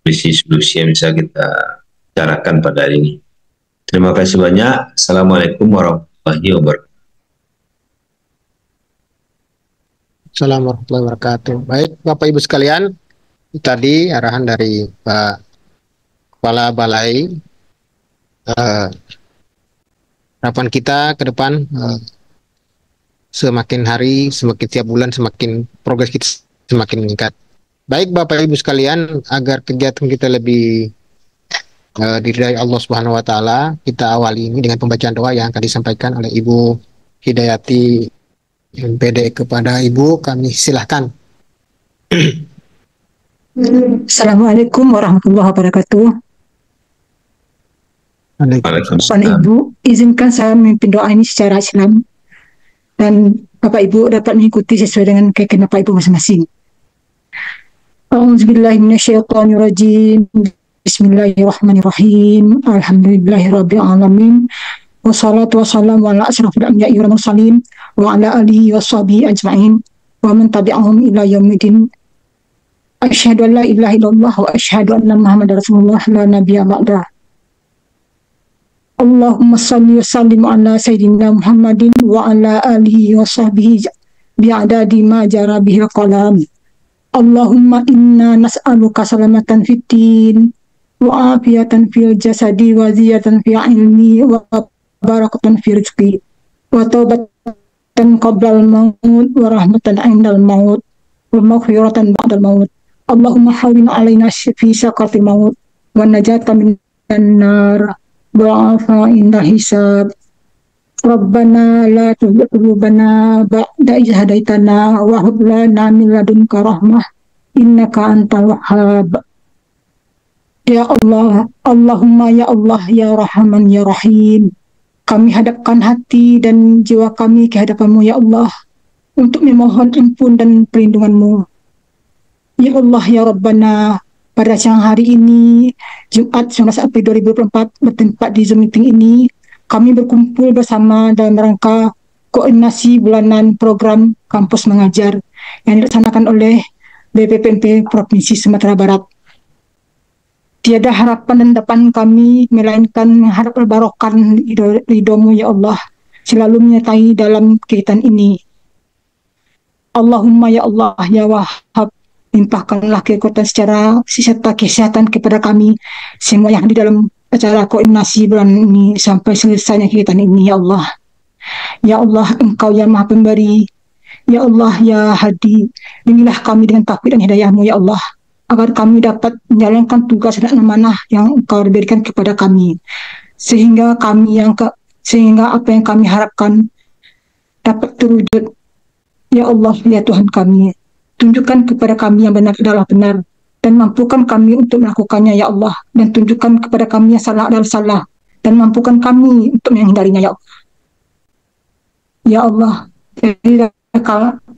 solusi-solusi yang bisa kita bicarakan pada hari ini. Terima kasih banyak. Assalamualaikum warahmatullahi wabarakatuh. Assalamualaikum warahmatullahi wabarakatuh. Baik, Bapak Ibu sekalian, tadi arahan dari Pak Kepala Balai, eh, harapan kita ke depan semakin hari, semakin tiap bulan, semakin progres kita semakin meningkat. Baik, Bapak Ibu sekalian, agar kegiatan kita lebih diridai Allah Subhanahu Wa Taala, kita awali ini dengan pembacaan doa yang akan disampaikan oleh Ibu Hidayati MPD. Kepada Ibu, kami silahkan. Assalamualaikum warahmatullahi wabarakatuh. Bapak Ibu, izinkan saya memimpin doa ini secara Islam dan Bapak Ibu dapat mengikuti sesuai dengan keyakinan Bapak Ibu masing-masing. A'udzubillahiminasyaitonirrajim. Bismillahirrahmanirrahim. Alhamdulillahirabbil alamin. Wassalatu wassalamu ala asyrafil anbiya'i wal mursalin wa ala alihi washabihi ajma'in wa man tabi'ahum ila yaumil Asyhadu an la ilaha illallah wa asyhadu anna Muhammadar Rasulullah la nabiyya ba'da. Allahumma shalli wa sallim ala sayyidina Muhammadin wa ala alihi wa sahbihi bi'adadi ma jara bihil qalam. Allahumma inna nas'aluka salamatan fid din wa afiyatan fil jasadi wa ziyatan fil ilmi wa barakatan fil rizqi wa taubatan qablal maut wa rahmatan 'indal maut wa maghfiratan ba'dal maut. Allahumma hawwin 'alaina fi sakaratil maut wa najatan minan nar wa 'afa inda hisab. Rabbana la tuzigh qulubana ba'da idh hadaitana wa hab lana min ladunka rahmah innaka antal wahhab. Ya Allah, Allahumma ya Allah ya Rahman ya Rahim. Kami hadapkan hati dan jiwa kami ke hadapan-Mu ya Allah untuk memohon ampun dan perlindungan-Mu. Ya Allah ya Rabbana, pada siang hari ini Jumat 19 April 2024 bertempat di Zoom meeting ini, kami berkumpul bersama dalam rangka koordinasi bulanan program kampus mengajar yang dilaksanakan oleh BPPMP Provinsi Sumatera Barat. Tiada harapan dan harapan kami melainkan mengharap barokah ridho-Mu ya Allah selalu menyertai dalam kegiatan ini. Allahumma ya Allah ya Wahhab, limpahkanlah kekuatan serta kesehatan kepada kami semua yang di dalam acara koordinasi bulan ini sampai selesainya kegiatan ini ya Allah. Ya Allah, Engkau yang Maha Pemberi. Ya Allah ya Hadi, bimbinglah kami dengan taufik dan hidayah-Mu ya Allah, agar kami dapat menjalankan tugas dan amanah yang Engkau berikan kepada kami, sehingga apa yang kami harapkan dapat terwujud. Ya Allah ya Tuhan kami, tunjukkan kepada kami yang benar adalah benar dan mampukan kami untuk melakukannya ya Allah, dan tunjukkan kepada kami yang salah adalah salah dan mampukan kami untuk menghindarinya ya Allah. Ya Allah,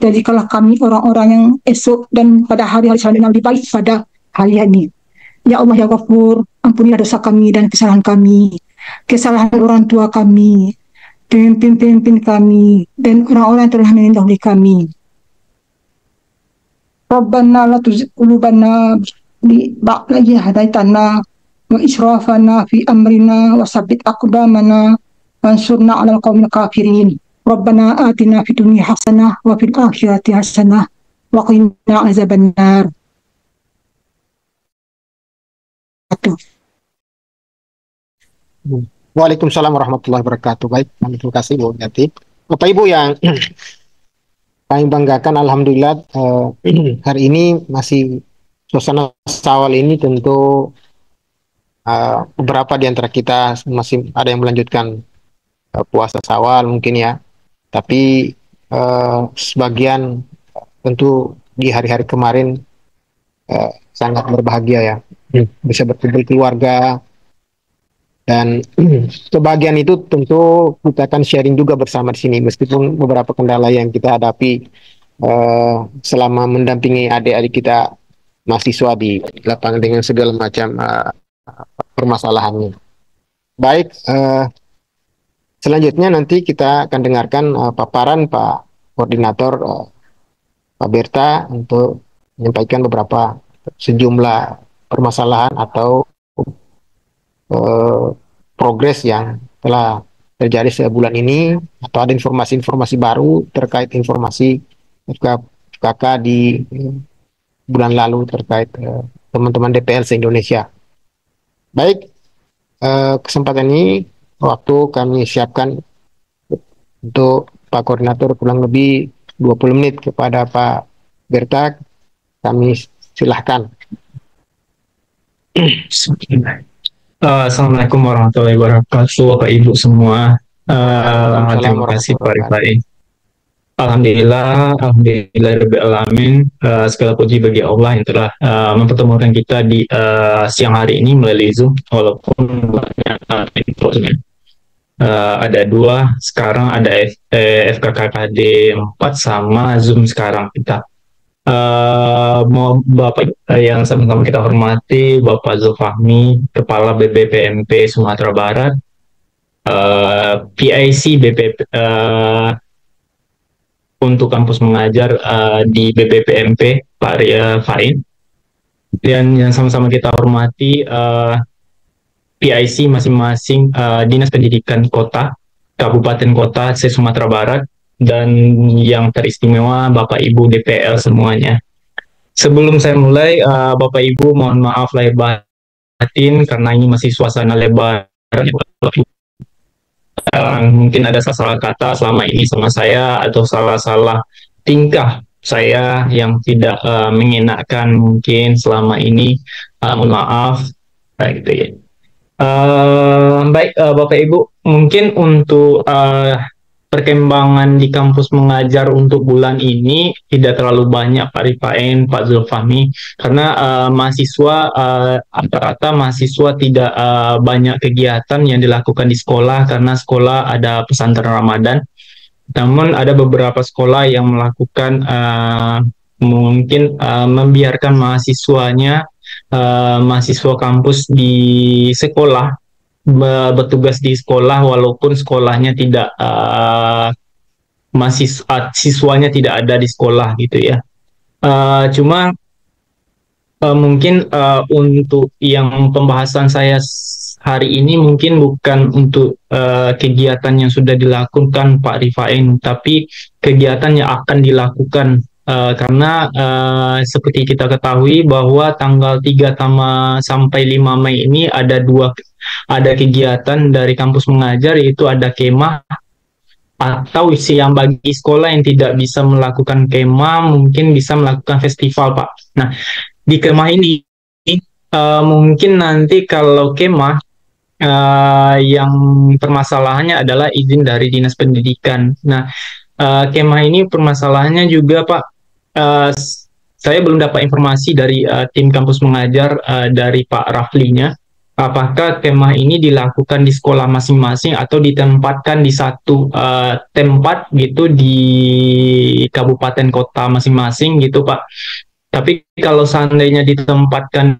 jadikanlah kami orang-orang yang esok dan pada hari-hari selanjutnya lebih baik pada hari ini. Ya Allah ya Ghafur, ampunilah dosa kami dan kesalahan kami, kesalahan orang tua kami, pemimpin-pemimpin kami, dan orang-orang yang telah mendahului kami. Rabbana la tuzigh qulubana ba'da idh hadaitana wa israfana fi amrina wa tsabbit aqdamana wansurna 'alal qaumil kafirin. Rabbana atina fid dunya hasanah wa fil akhirati hasanah wa qina azabannar. Waalaikumsalam warahmatullahi wabarakatuh. Baik, terima kasih Bu Yati. Bapak Ibu yang kami banggakan, alhamdulillah hari ini masih suasana Syawal ini tentu beberapa di antara kita masih ada yang melanjutkan puasa Syawal mungkin ya, tapi sebagian tentu di hari-hari kemarin sangat berbahagia ya, bisa berkumpul keluarga. Dan kebahagiaan itu tentu kita akan sharing juga bersama di sini, meskipun beberapa kendala yang kita hadapi selama mendampingi adik-adik kita mahasiswa di lapangan dengan segala macam permasalahannya. Baik, selanjutnya nanti kita akan dengarkan paparan Pak Koordinator Pak Berta untuk menyampaikan beberapa sejumlah permasalahan atau progres yang telah terjadi sebulan ini, atau ada informasi-informasi baru terkait informasi FKK di bulan lalu terkait teman-teman DPL se-Indonesia. Baik, kesempatan ini waktu kami siapkan untuk Pak Koordinator kurang lebih 20 menit kepada Pak Berta. Kami silahkan. Assalamualaikum warahmatullahi wabarakatuh, Bapak Ibu semua. Terima kasih Pak Rifai. Alhamdulillah, alhamdulillahirobbilalamin. Segala puji bagi Allah yang telah mempertemukan kita di siang hari ini melalui Zoom, walaupun banyak infonya. Ada dua, sekarang ada FKKKD 4 sama Zoom sekarang kita. Mau Bapak yang sama-sama kita hormati, Bapak Zulfahmi, Kepala BBPMP Sumatera Barat, PIC BPP untuk kampus mengajar di BBPMP Pak Fain, dan yang sama-sama kita hormati PIC masing-masing Dinas Pendidikan Kota, Kabupaten Kota se-Sumatera Barat, dan yang teristimewa Bapak Ibu DPL semuanya. Sebelum saya mulai, Bapak Ibu mohon maaf lahir batin karena ini masih suasana lebaran. Mungkin ada salah kata selama ini sama saya atau salah-salah tingkah saya yang tidak mengenakan mungkin selama ini, mohon maaf, gitu ya. Baik, Bapak Ibu, mungkin untuk perkembangan di kampus mengajar untuk bulan ini tidak terlalu banyak Pak Rifain, Pak Zulfahmi, karena mahasiswa rata-rata mahasiswa tidak banyak kegiatan yang dilakukan di sekolah karena sekolah ada pesantren Ramadan. Namun ada beberapa sekolah yang melakukan mungkin membiarkan mahasiswanya, mahasiswa kampus di sekolah bertugas di sekolah walaupun sekolahnya tidak siswanya tidak ada di sekolah gitu ya. Cuma mungkin untuk yang pembahasan saya hari ini mungkin bukan untuk kegiatan yang sudah dilakukan Pak Rifain, tapi kegiatan yang akan dilakukan karena seperti kita ketahui bahwa tanggal 3 sampai 5 Mei ini ada kegiatan dari kampus mengajar, yaitu ada kemah, atau yang bagi sekolah yang tidak bisa melakukan kemah mungkin bisa melakukan festival Pak. Nah, di kemah ini mungkin nanti kalau kemah yang permasalahannya adalah izin dari Dinas Pendidikan. Nah, kemah ini permasalahannya juga Pak, saya belum dapat informasi dari tim kampus mengajar dari Pak Raflinya, apakah kemah ini dilakukan di sekolah masing-masing atau ditempatkan di satu tempat gitu di kabupaten kota masing-masing gitu Pak. Tapi kalau seandainya ditempatkan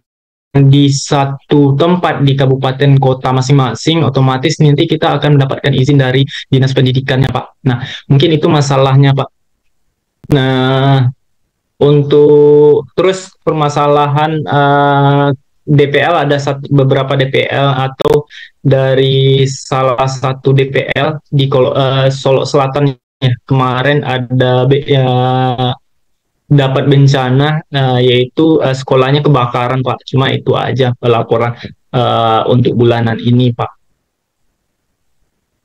di satu tempat di kabupaten kota masing-masing, otomatis nanti kita akan mendapatkan izin dari Dinas Pendidikannya Pak. Nah, mungkin itu masalahnya Pak. Nah, untuk terus permasalahan DPL, ada beberapa DPL atau dari salah satu DPL di Solo Selatan ya, kemarin ada dapat bencana, yaitu sekolahnya kebakaran Pak. Cuma itu aja laporan untuk bulanan ini Pak.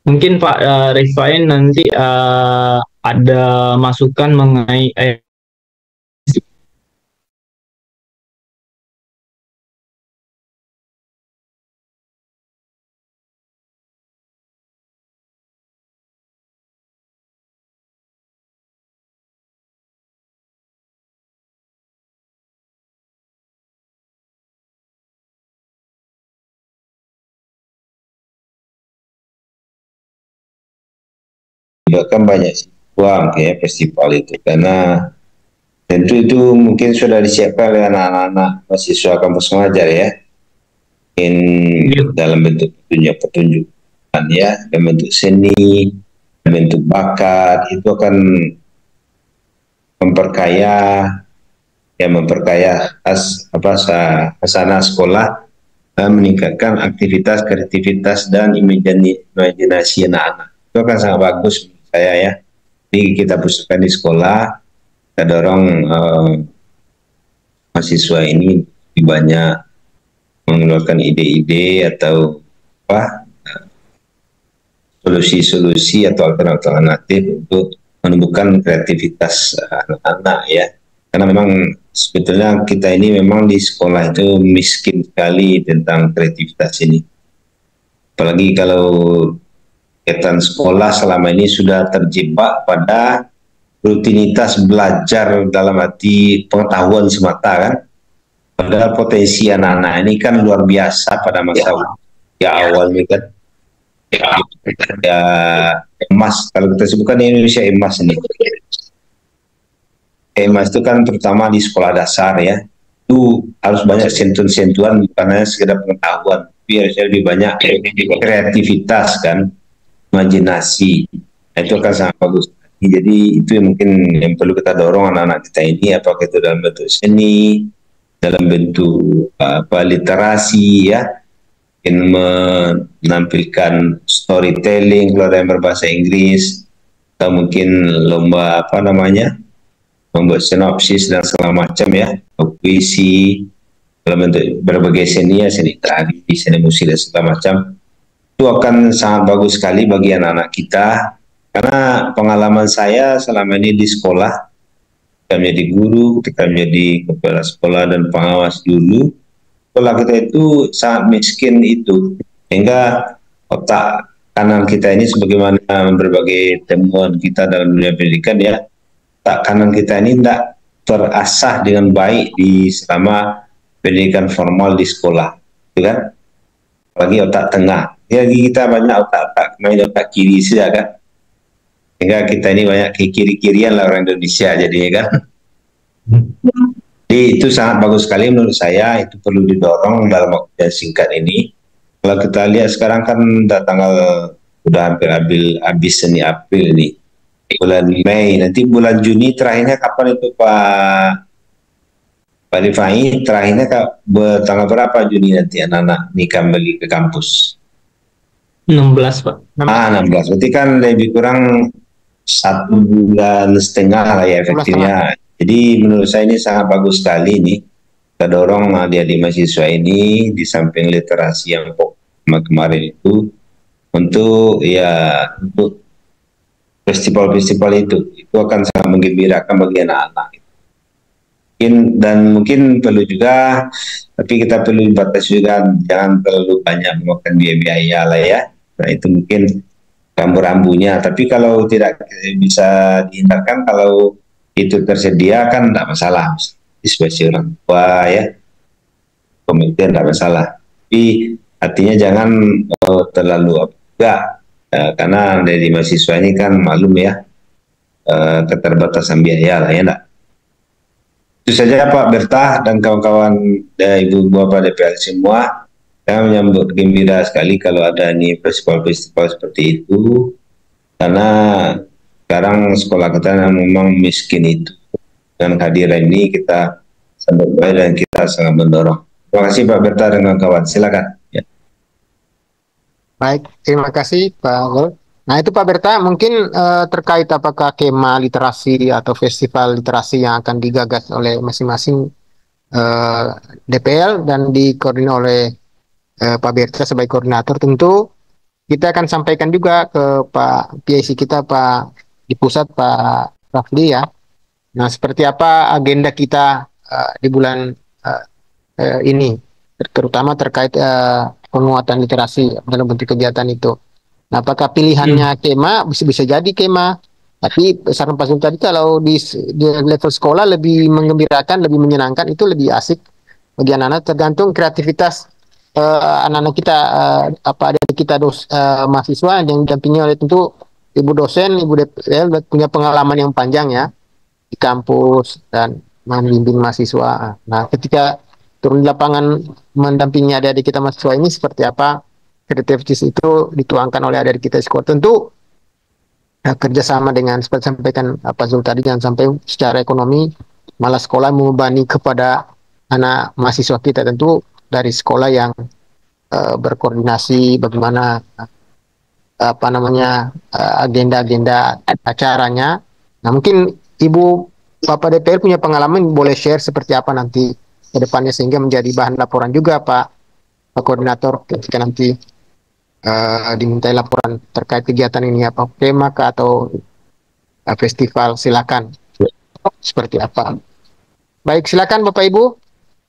Mungkin Pak Rifain nanti ada masukan mengenai bahkan banyak siswa kayak festival itu, karena tentu itu mungkin sudah disiapkan oleh anak-anak mahasiswa kampus mengajar ya, mungkin dalam bentuk pertunjukan ya, dalam bentuk seni, dalam bentuk bakat, itu akan memperkaya yang memperkaya suasana sekolah, meningkatkan aktivitas, kreativitas dan imajinasi anak-anak. Itu akan sangat bagus menurut saya ya. Jadi kita pusatkan di sekolah, kita dorong mahasiswa ini lebih banyak mengeluarkan ide-ide atau solusi-solusi atau alternatif untuk menumbuhkan kreativitas anak-anak ya. Karena memang sebetulnya kita ini memang di sekolah itu miskin sekali tentang kreativitas ini. Apalagi kalau kegiatan sekolah selama ini sudah terjebak pada rutinitas belajar dalam arti pengetahuan semata kan. Padahal potensi anak-anak ini kan luar biasa pada masa awalnya kan. Ya, emas, kalau kita sebutkan Indonesia emas ini. Emas itu kan terutama di sekolah dasar ya. Itu harus banyak sentuhan-sentuhan, bukan hanya sekedar pengetahuan, tapi harusnya lebih banyak kreativitas kan, imajinasi. Nah, itu akan sangat bagus. Jadi itu yang mungkin yang perlu kita dorong anak-anak kita ini, apakah itu dalam bentuk seni, dalam bentuk literasi ya, menampilkan storytelling kalau ada yang berbahasa Inggris, atau mungkin lomba membuat sinopsis dan segala macam ya, puisi dalam bentuk berbagai seni ya, seni tari, seni musik dan segala macam. Itu akan sangat bagus sekali bagi anak-anak kita, karena pengalaman saya selama ini di sekolah, ketika menjadi guru, ketika menjadi kepala sekolah dan pengawas dulu, sekolah kita itu sangat miskin itu, sehingga otak kanan kita ini sebagaimana berbagai temuan kita dalam dunia pendidikan ya, otak kanan kita ini tidak terasah dengan baik di selama pendidikan formal di sekolah, gitu kan? Apalagi otak tengah. Jadi kita banyak main otak kiri saja kan, sehingga kita ini banyak kiri-kirian lah orang Indonesia jadinya kan. Jadi itu sangat bagus sekali menurut saya, itu perlu didorong dalam waktu yang singkat ini. Kalau kita lihat sekarang kan udah hampir habis seni April nih, bulan Mei, nanti bulan Juni terakhirnya kapan itu Pak Rifai, terakhirnya tanggal berapa Juni nanti anak-anak ini kembali ke kampus? 16 Pak. 16, berarti kan lebih kurang 1,5 bulan lah ya efektifnya. Jadi menurut saya ini sangat bagus sekali nih. Kita dorong adik-adik mahasiswa ini di samping literasi yang kemarin itu untuk festival-festival itu akan sangat menggembirakan bagi anak-anak. Dan mungkin perlu juga, tapi kita perlu batas juga, jangan terlalu banyak memakan biaya lah ya. Nah itu mungkin rambu-rambunya, tapi kalau tidak bisa dihindarkan, kalau itu tersedia kan tidak masalah, sebagai orang tua ya, komite tidak masalah, tapi artinya jangan terlalu enggak, karena dari mahasiswa ini kan maklum ya, keterbatasan biaya lah ya enggak. Itu saja Pak Bertah dan kawan-kawan Ibu Bapak DPR semua. Saya menyambut gembira sekali kalau ada nih festival-festival seperti itu, karena sekarang sekolah kita memang miskin itu. Dengan kehadiran ini kita sangat baik dan kita sangat mendorong. Terima kasih Pak Berta dan kawan-kawan. Silakan. Ya. Baik, terima kasih Pak Gol. Nah itu Pak Berta, mungkin terkait apakah kema literasi atau festival literasi yang akan digagas oleh masing-masing DPL dan dikoordinir oleh Pak Berta sebagai koordinator, tentu kita akan sampaikan juga ke Pak PIC kita Pak di pusat Pak Rafli ya. Nah seperti apa agenda kita di bulan ini, terutama terkait penguatan literasi dalam bentuk kegiatan itu. Nah apakah pilihannya kema, bisa jadi kema, tapi saran Pak Zul tadi kalau di level sekolah lebih menggembirakan, lebih menyenangkan, itu lebih asik bagi anak-anak, tergantung kreativitas anak-anak kita, ada kita mahasiswa yang didampingi oleh tentu ibu dosen, ibu DPL punya pengalaman yang panjang ya di kampus dan membimbing mahasiswa. Nah ketika turun di lapangan mendampingi adik-adik kita mahasiswa ini, seperti apa kreativitas itu dituangkan oleh adik-adik kita di sekolah. Tentu kerjasama dengan seperti sampaikan Pak Zul tadi, jangan sampai secara ekonomi malah sekolah membebani kepada anak mahasiswa kita. Tentu dari sekolah yang berkoordinasi bagaimana apa namanya agenda-agenda acaranya. Nah, mungkin Ibu Bapak DPR punya pengalaman, boleh share seperti apa nanti ke depannya sehingga menjadi bahan laporan juga Pak Koordinator ketika nanti dimintai laporan terkait kegiatan ini, apa tema kah atau festival, silakan seperti apa. Baik, silakan Bapak Ibu.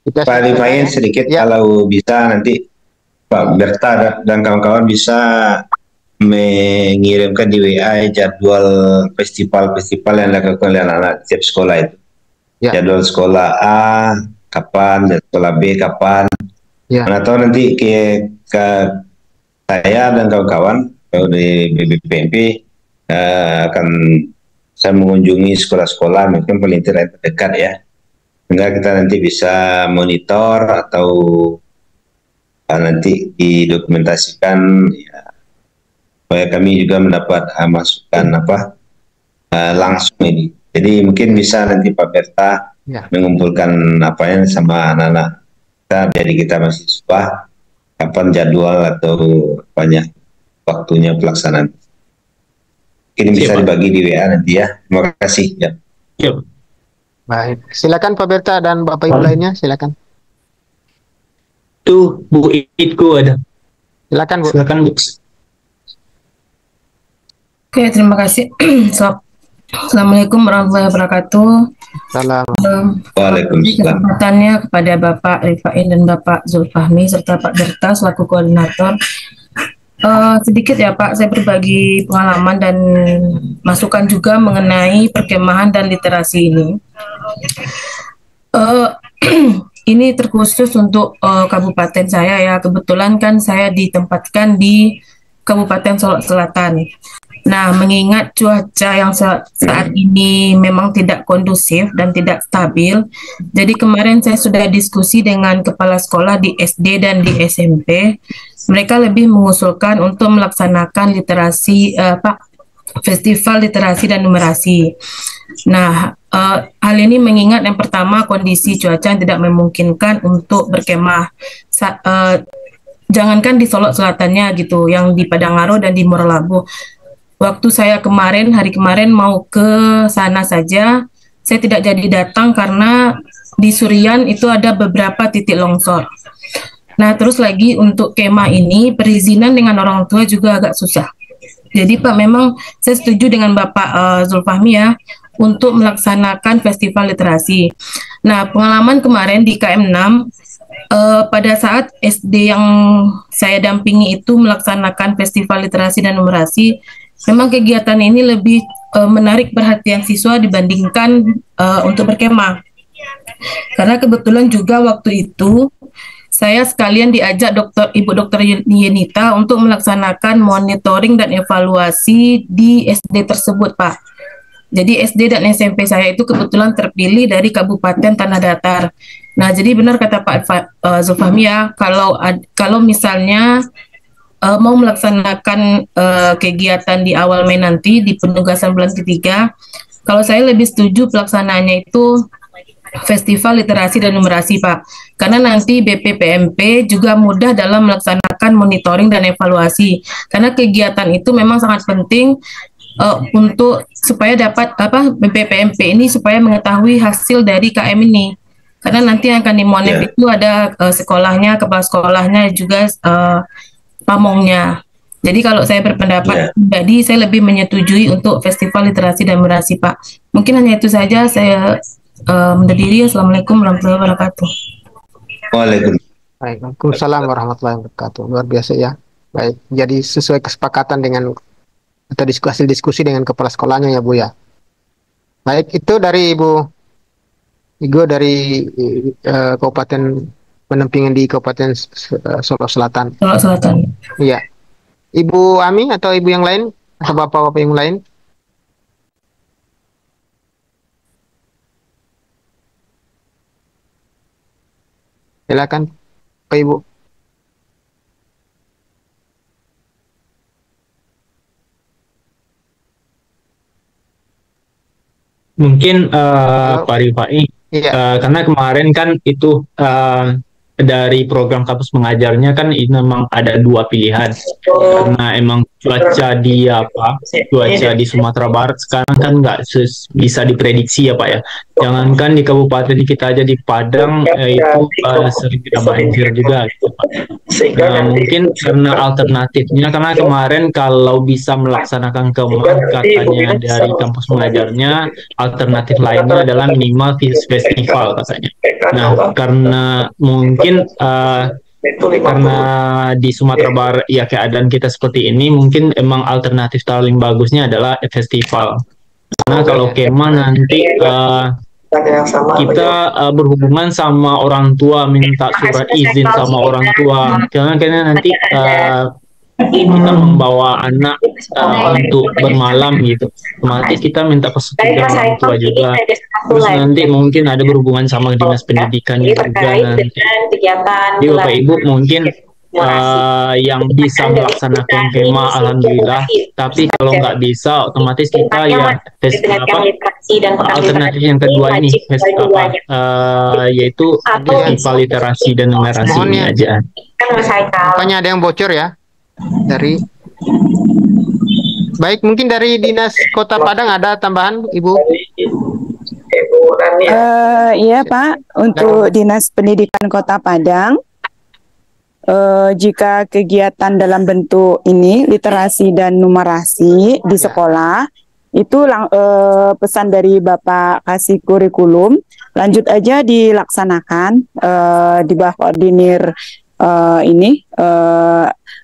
Kita Pak Rifain sedikit ya. Kalau bisa nanti Pak Berta dan kawan-kawan bisa mengirimkan di WA jadwal festival-festival yang dilakukan oleh anak-anak setiap sekolah itu. Ya. Jadwal sekolah A kapan, dan sekolah B kapan. Ya. Atau nanti ke saya dan kawan-kawan dari BBPMP akan saya mengunjungi sekolah-sekolah mungkin paling terdekat ya, sehingga kita nanti bisa monitor atau nanti didokumentasikan ya, supaya kami juga mendapat masukan langsung ini. Jadi mungkin bisa nanti Pak Berta mengumpulkan sama anak-anak kita, jadi kita mahasiswa kapan jadwal atau banyak waktunya pelaksanaan. Mungkin bisa dibagi di WA nanti ya. Terima kasih ya. Baik, silakan Pak Berta dan Bapak Ibu lainnya, silakan. Tuh Bu Itku ada. Silakan Bu. Silakan Bu. Oke, terima kasih. Assalamualaikum warahmatullahi wabarakatuh. Waalaikumsalam. Kesempatannya kepada Bapak Rifain dan Bapak Zulfahmi serta Pak Berta selaku koordinator. Sedikit ya Pak, saya berbagi pengalaman dan masukan juga mengenai perkemahan dan literasi ini. Ini terkhusus untuk kabupaten saya ya. Kebetulan kan saya ditempatkan di Kabupaten Solok Selatan. Nah, mengingat cuaca yang saat ini memang tidak kondusif dan tidak stabil, jadi kemarin saya sudah diskusi dengan kepala sekolah di SD dan di SMP. Mereka lebih mengusulkan untuk melaksanakan literasi festival literasi dan numerasi. Nah, hal ini mengingat yang pertama kondisi cuaca yang tidak memungkinkan untuk berkemah. Jangankan di Solok Selatannya gitu, yang di Padangaro dan di Morolabuh. Waktu saya hari kemarin mau ke sana saja, saya tidak jadi datang karena di Surian itu ada beberapa titik longsor. Nah, terus lagi untuk kemah ini, perizinan dengan orang tua juga agak susah. Jadi Pak, memang saya setuju dengan Bapak Zulfahmi ya, untuk melaksanakan festival literasi. Nah, pengalaman kemarin di KM6, pada saat SD yang saya dampingi itu melaksanakan festival literasi dan numerasi, memang kegiatan ini lebih menarik perhatian siswa dibandingkan untuk berkemah. Karena kebetulan juga waktu itu saya sekalian diajak Ibu Dokter Yenita untuk melaksanakan monitoring dan evaluasi di SD tersebut, Pak. Jadi SD dan SMP saya itu kebetulan terpilih dari Kabupaten Tanah Datar. Nah, jadi benar kata Pak Zulfahmi ya, kalau misalnya mau melaksanakan kegiatan di awal Mei nanti di penugasan bulan ketiga, kalau saya lebih setuju pelaksanaannya itu festival literasi dan numerasi Pak, karena nanti BPPMP juga mudah dalam melaksanakan monitoring dan evaluasi, karena kegiatan itu memang sangat penting untuk supaya dapat BPPMP ini supaya mengetahui hasil dari KM ini, karena nanti yang akan dimonep itu ada sekolahnya, kepala sekolahnya juga pamongnya. Jadi kalau saya berpendapat pribadi, saya lebih menyetujui untuk festival literasi dan numerasi Pak. Mungkin hanya itu saja, saya undur diri. Assalamualaikum warahmatullahi wabarakatuh. Waalaikumsalam warahmatullahi wabarakatuh. Luar biasa ya. Baik, jadi sesuai kesepakatan dengan atau hasil diskusi dengan kepala sekolahnya ya Bu ya. Baik, itu dari Ibu Igo dari Kabupaten Penempingan di Kabupaten Solok Selatan. Solok Selatan. Iya. Ibu Ami atau Ibu yang lain atau Bapak-bapak yang lain? Silakan, Pak Ibu. Mungkin Pak Rifai Iya. Karena kemarin kan itu dari program kampus mengajarnya kan ini memang ada dua pilihan. Karena emang cuaca di Sumatera Barat sekarang kan nggak bisa diprediksi ya Pak ya. Jangankan di kabupaten kita aja di Padang itu sering kena banjir juga gitu, Pak. Nah, mungkin karena alternatifnya, karena kemarin kalau bisa melaksanakan kemah katanya dari kampus mengajarnya, alternatif lainnya adalah minimal festival katanya. Nah, karena mungkin karena di Sumatera Barat ya keadaan kita seperti ini, mungkin emang alternatif paling bagusnya adalah festival. Karena kalau kemah nanti kita berhubungan sama orang tua, minta surat izin sama orang tua. Karena nanti kita membawa anak untuk bermalam gitu. Otomatis kita minta persetujuan orang tua juga. Terus nanti mungkin ada berhubungan sama dinas pendidikan juga nanti. Jadi Bapak Ibu mungkin yang bisa melaksanakan kemah alhamdulillah, tapi kalau nggak bisa otomatis kita ya alternatif yang kedua ini yaitu festival literasi dan numerasi ini aja. Rupanya ada yang bocor ya dari. Baik, mungkin dari Dinas Kota Padang ada tambahan, Ibu? Iya Pak, untuk Dinas Pendidikan Kota Padang, jika kegiatan dalam bentuk ini literasi dan numerasi di sekolah itu pesan dari Bapak kasih kurikulum, lanjut aja dilaksanakan di bawah koordinir ini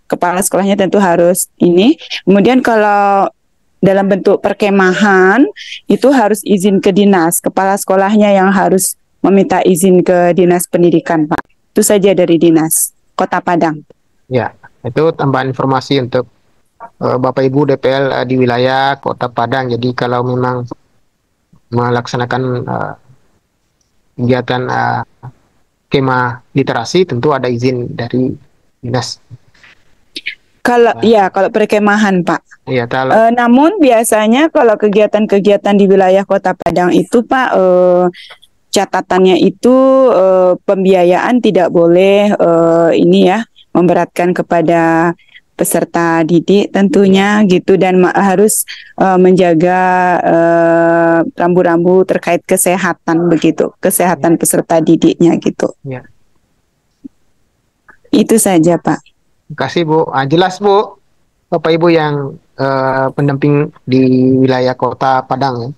kepala sekolahnya tentu harus ini. Kemudian kalau dalam bentuk perkemahan itu harus izin ke dinas, kepala sekolahnya yang harus meminta izin ke Dinas Pendidikan, Pak. Itu saja dari Dinas Kota Padang. Ya, itu tambahan informasi untuk Bapak Ibu DPL di wilayah Kota Padang. Jadi kalau memang melaksanakan kegiatan kemah literasi tentu ada izin dari dinas. Kalau kalau perkemahan Pak. Iya, namun biasanya kalau kegiatan-kegiatan di wilayah Kota Padang itu Pak, catatannya itu pembiayaan tidak boleh ini ya memberatkan kepada peserta didik tentunya gitu, dan harus menjaga rambu-rambu terkait kesehatan begitu, kesehatan peserta didiknya gitu. Ya. Itu saja Pak. Terima kasih Bu. Jelas Bu, Bapak Ibu yang pendamping di wilayah Kota Padang ya,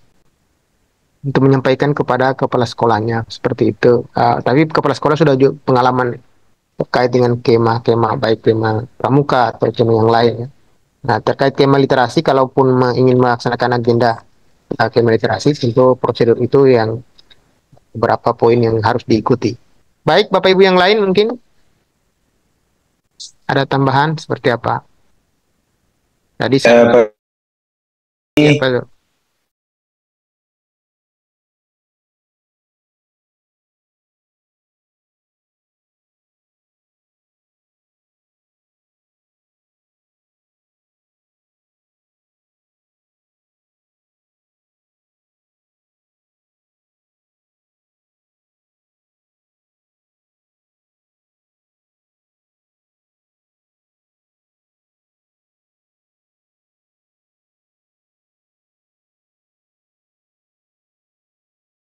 untuk menyampaikan kepada kepala sekolahnya seperti itu. Tapi kepala sekolah sudah pengalaman terkait dengan kemah-kemah, baik kemah pramuka atau kemah yang lain ya. Nah, terkait kemah literasi, kalaupun ingin melaksanakan agenda kemah literasi, tentu prosedur itu yang beberapa poin yang harus diikuti. Baik, Bapak Ibu yang lain mungkin ada tambahan seperti apa? Tadi saya